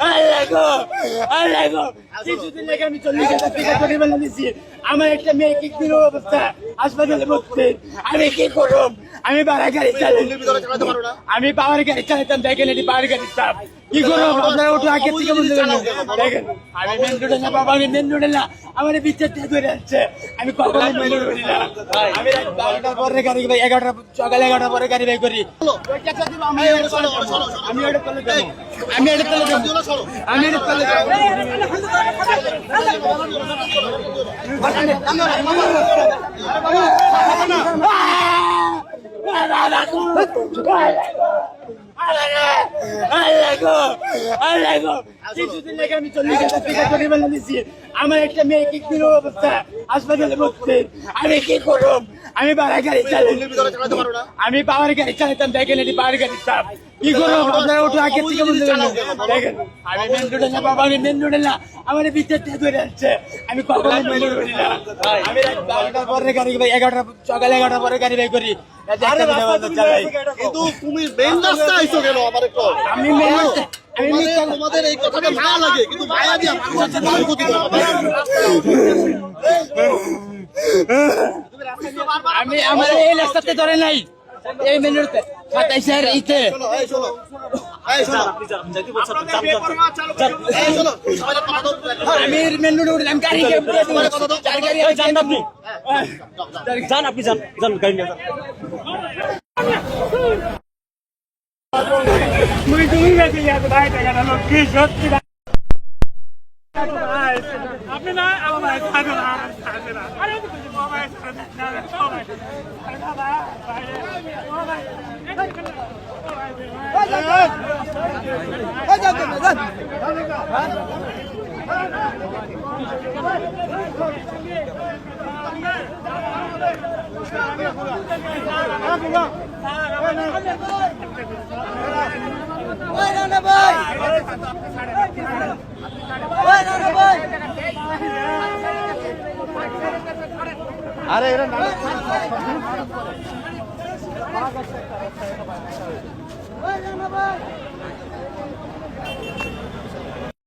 আল্লাহ গো, আল্লাহ গো, কিছুদিন আগে আমি 40,000 টাকা পরিমাণ দিয়েছি। আমার একটা মেয়ে কিডনির অবস্থা, হাসপাতালে ভর্তি। আমি কি করব? আমি ভাড়া গাড়ি চালাই, আমি পাওয়ার গাড়ি চালাতাম। দেখেন এটি পাওয়ার গাড়ির চাপ। কি করব? আপনারা ওঠো আগে থেকে বলতে দেখেন আমি মেন রোডে না, বাবা আমি মেন রোডে না, আমার বিচার দিয়ে ধরে আসছে। আমি কখনো মেন রোডে করি না। আমি রাত 12টার পরে গাড়ি, 11টা সকালে 11টার পরে গাড়ি বাই করি। আমি এটা চলে যাবো, আমি এটা চলে যাবো, আমি এটা চলে যাবো, আমি এটা চলে যাবো। কিছুদিন আগে আমি 40,000 টাকা পরিমাণ দিয়েছি। আমার একটা মেয়ে কিডনির অবস্থা, হাসপাতালে ভর্তি। আমি কি করব? আমি ভাড়া গাড়ি চালাই, আমি পাওয়ার গাড়ি চালাতাম। দেখেন এটি পাওয়ার গাড়ির চাপ। কি করব? আপনারা ওঠো আগে থেকে বলতে দেখেন আমি মেন রোডে না, বাবা আমি মেন রোডে না, আমার বিচার দিয়ে ধরে আসছে। আমি কখনো মেন রোডে করি না। আমি রাত 12টার পরে গাড়ি, 11টা সকালে 11টার পরে গাড়ি বাই করি। কিন্তু তুমি মেইন রাস্তায় আইছো কেন? আমার একটু আমি মেন রোডে, তোমাদের এই কথাটা ভালো লাগে, কিন্তু ভাইয়া দিয়া মানুষের ক্ষতি করে। আমি আমার এই রাস্তাতে ধরে নাই, এই মেন রোডে 27 ইতে আমি মেন রোডে উঠলাম। গাড়ি যান আপনি, যান আপনি, যান যান গাড়ি নিয়ে যান। আপনি না আমার আরে এরা না